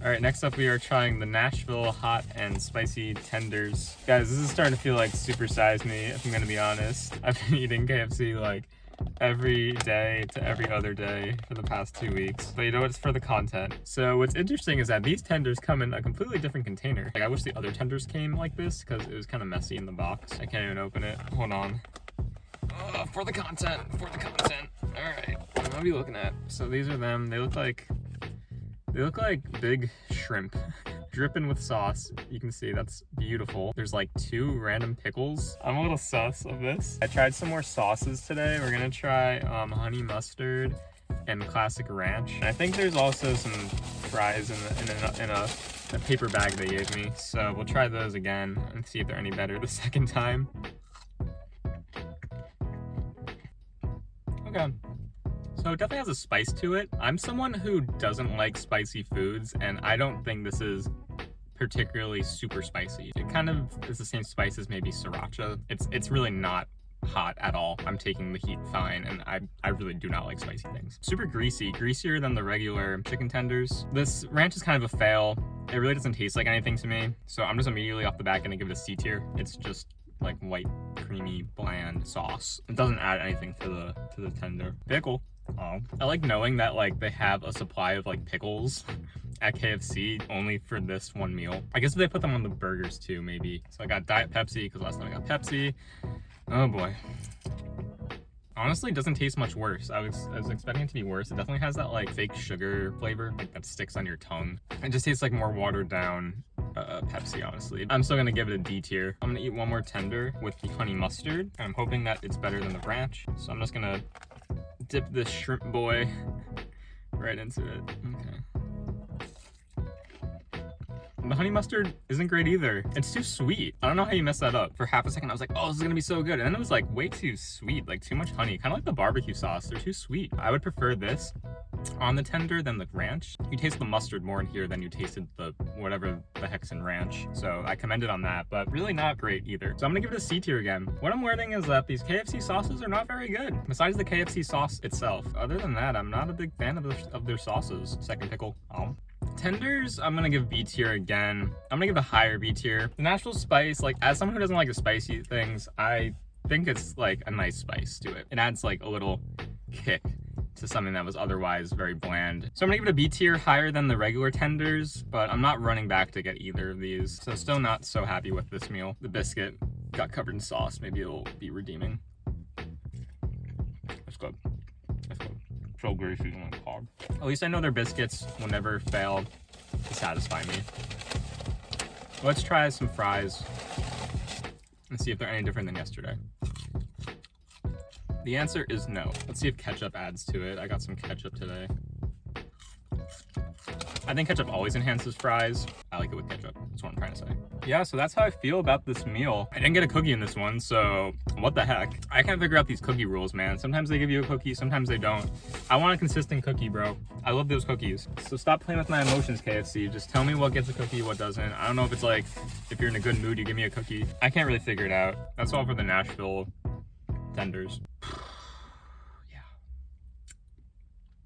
All right, next up we are trying the Nashville hot and spicy tenders. Guys, this is starting to feel like Super Size Me, if I'm gonna be honest. I've been eating KFC like every day to every other day for the past 2 weeks. But you know what? It's for the content. So what's interesting is that these tenders come in a completely different container. Like I wish the other tenders came like this because it was kind of messy in the box. I can't even open it. Hold on. For the content, for the content. All right, what are we looking at? So these are them. They look like big shrimp dripping with sauce. You can see that's beautiful. There's like 2 random pickles. I'm a little sus of this. I tried some more sauces today. We're gonna try honey mustard and classic ranch. And I think there's also some fries in a paper bag they gave me. So we'll try those again and see if they're any better the second time. Okay. So it definitely has a spice to it. I'm someone who doesn't like spicy foods, and I don't think this is particularly super spicy. It kind of is the same spice as maybe sriracha. It's really not hot at all. I'm taking the heat fine, and I really do not like spicy things. Super greasy, greasier than the regular chicken tenders. This ranch is kind of a fail. It really doesn't taste like anything to me, so I'm just immediately off the bat gonna give it a C tier. It's just like white, creamy, bland sauce. It doesn't add anything to the tender. Pickle. Oh, I like knowing that like they have a supply of like pickles at KFC only for this one meal. I guess if they put them on the burgers too, maybe. So I got Diet Pepsi because last time I got Pepsi. Oh boy. Honestly, it doesn't taste much worse. I was expecting it to be worse. It definitely has that like fake sugar flavor, like that sticks on your tongue. It just tastes like more watered down Pepsi, honestly. I'm still gonna give it a D tier. I'm gonna eat one more tender with the honey mustard. I'm hoping that it's better than the ranch. So I'm just gonna dip this shrimp boy right into it. Okay. The honey mustard isn't great either. It's too sweet. I don't know how you mess that up. For half a second, I was like, oh, this is gonna be so good. And then it was like way too sweet, like too much honey. Kind of like the barbecue sauce. They're too sweet. I would prefer this on the tender than the ranch. You taste the mustard more in here than you tasted the whatever the heck's in ranch. So I commend it on that, but really not great either. So I'm gonna give it a C tier again. What I'm learning is that these KFC sauces are not very good. Besides the KFC sauce itself. Other than that, I'm not a big fan of their sauces. Second pickle. Tenders, I'm gonna give B tier again. I'm gonna give a higher B tier. The Nashville spice, like as someone who doesn't like the spicy things, I think it's like a nice spice to it. It adds like a little kick to something that was otherwise very bland. So I'm gonna give it a B tier, higher than the regular tenders, but I'm not running back to get either of these. So still not so happy with this meal. The biscuit got covered in sauce. Maybe it'll be redeeming. That's good. That's good. So greasy on the cog. At least I know their biscuits will never fail to satisfy me. Let's try some fries and see if they're any different than yesterday. The answer is no. Let's see if ketchup adds to it. I got some ketchup today. I think ketchup always enhances fries. I like it with ketchup. That's what I'm trying to say. Yeah, so that's how I feel about this meal. I didn't get a cookie in this one, so what the heck? I can't figure out these cookie rules, man. Sometimes they give you a cookie, sometimes they don't. I want a consistent cookie, bro. I love those cookies. So stop playing with my emotions, KFC. Just tell me what gets a cookie, what doesn't. I don't know if it's like, if you're in a good mood, you give me a cookie. I can't really figure it out. That's all for the Nashville tenders.